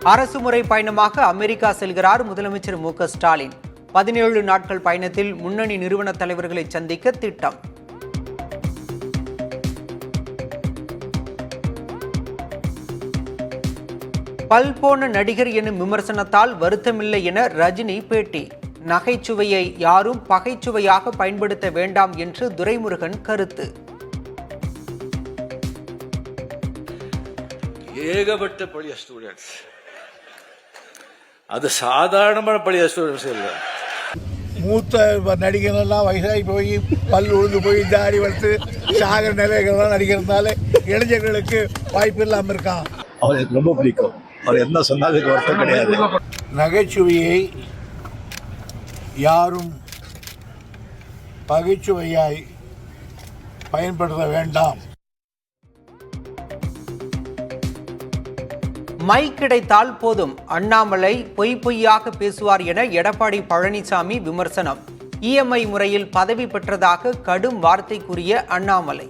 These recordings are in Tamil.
அரசுமுறை பயணமாக அமெரிக்கா செல்கிறார் முதலமைச்சர் மு.க.ஸ்டாலின். 17 நாட்கள் பயணத்தில் முன்னணி நிறுவன தலைவர்களை சந்திக்க திட்டம். பல்போன நடிகர் எனும் விமர்சனத்தால் வருத்தமில்லை என ரஜினி பேட்டி. நகைச்சுவையை யாரும் பகைச்சுவையாக பயன்படுத்த வேண்டாம் என்று துரைமுருகன் கருத்து. ஏகப்பட்ட பழைய ஸ்டூடெண்ட்ஸ், அது சாதாரணமான பழைய ஸ்டூடெண்ட்ஸ் இல்லை. மூத்த நடிகர்கள்லாம் வயசாகி போய் பல் உழுந்து போய் தாடி வளர்த்து சாகர நிலைகள்லாம் நடிக்கிறதுனால இளைஞர்களுக்கு வாய்ப்பு இல்லாமல் இருக்கான். அவருக்கு ரொம்ப பிடிக்கும். அவர் என்ன சொன்னாலும் வருத்தம் கிடையாது. நகைச்சுவையை யாரும் பகைச்சுவையாய் பயன்படுத்த வேண்டாம். மைக் கிடைத்தால் போதும், அண்ணாமலை பொய்யாக பேசுவார் என எடப்பாடி பழனிசாமி விமர்சனம். இஎம்ஐ முறையில் பதவி பெற்றதாக கடும் வார்த்தை கூறிய அண்ணாமலை.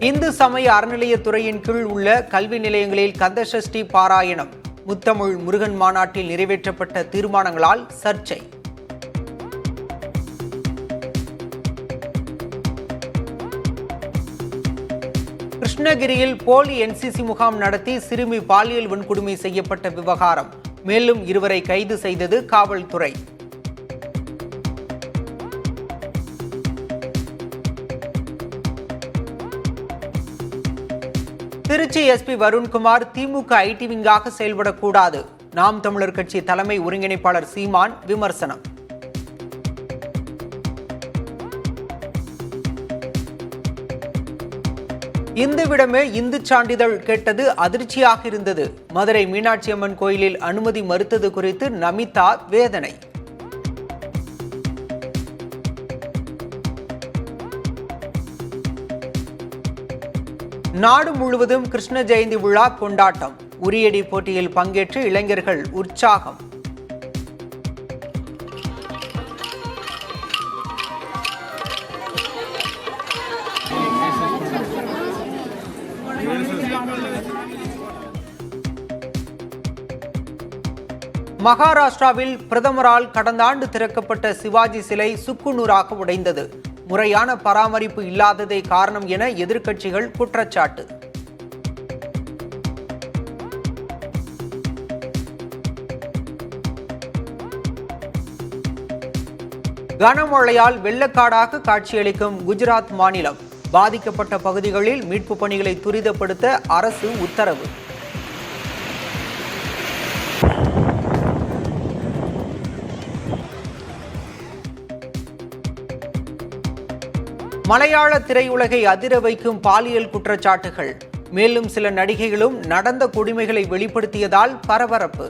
இந்து சமய அறநிலையத்துறையின் கீழ் உள்ள கல்வி நிலையங்களில் கந்தசஷ்டி பாராயணம். முத்தமிழ் முருகன் மாநாட்டில் நிறைவேற்றப்பட்ட தீர்மானங்களால் சர்ச்சை. கிருஷ்ணகிரியில் போலி என்சிசி முகாம் நடத்தி சிறுமி பாலியல் வன்கொடுமை செய்யப்பட்ட விவகாரம். மேலும் 2 கைது செய்தது காவல்துறை. திருச்சி எஸ்பி வருண்குமார் திமுக ஐடி விங்காக செயல்படக்கூடாது. நாம் தமிழர் கட்சி தலைமை ஒருங்கிணைப்பாளர் சீமான் விமர்சனம். இந்துவிடமே இந்து சான்றிதழ் கேட்டது அதிர்ச்சியாக இருந்தது. மதுரை மீனாட்சி அம்மன் கோயிலில் அனுமதி மறுத்தது குறித்து நமிதா வேதனை. நாடு முழுவதும் கிருஷ்ண ஜெயந்தி விழா கொண்டாட்டம். உரியடி போட்டியில் பங்கேற்று இளைஞர்கள் உற்சாகம். மகாராஷ்டிராவில் பிரதமரால் கடந்த ஆண்டு திறக்கப்பட்ட சிவாஜி சிலை சுக்குநூறாக உடைந்தது. முறையான பராமரிப்பு இல்லாததே காரணம் என எதிர்க்கட்சிகள் குற்றச்சாட்டு. கனமழையால் வெள்ளக்காடாக காட்சியளிக்கும் குஜராத் மாநிலம். பாதிக்கப்பட்ட பகுதிகளில் மீட்பு பணிகளை துரிதப்படுத்த அரசு உத்தரவு. மலையாள திரையுலகை அதிர வைக்கும் பாலியல் குற்றச்சாட்டுகள். மேலும் சில நடிகைகளும் நடந்த கொடுமைகளை வெளிப்படுத்தியதால் பரபரப்பு.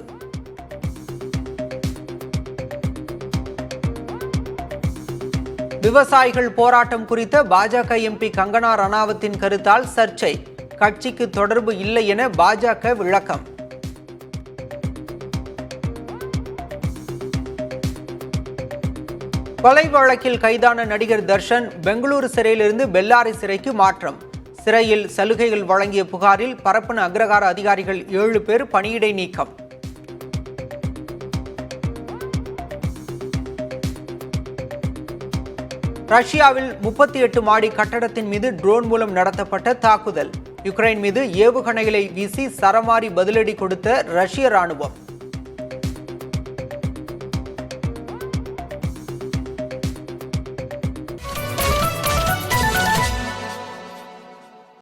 விவசாயிகள் போராட்டம் குறித்த பாஜக எம்பி கங்கனா ரணாவத்தின் கருத்தால் சர்ச்சை. கட்சிக்கு தொடர்பு இல்லை என பாஜக விளக்கம். கொலை வழக்கில் கைதான நடிகர் தர்ஷன் பெங்களூரு சிறையிலிருந்து பெல்லாரி சிறைக்கு மாற்றம். சிறையில் சலுகைகள் வழங்கிய புகாரில் பரப்பன அக்ரகார அதிகாரிகள் 7 பேர் பணியிடை நீக்கம். ரஷ்யாவில் 38 மாடி கட்டடத்தின் மீது ட்ரோன் மூலம் நடத்தப்பட்ட தாக்குதல். யுக்ரைன் மீது ஏவுகணைகளை வீசி சரமாரி பதிலடி கொடுத்த ரஷ்ய ராணுவம்.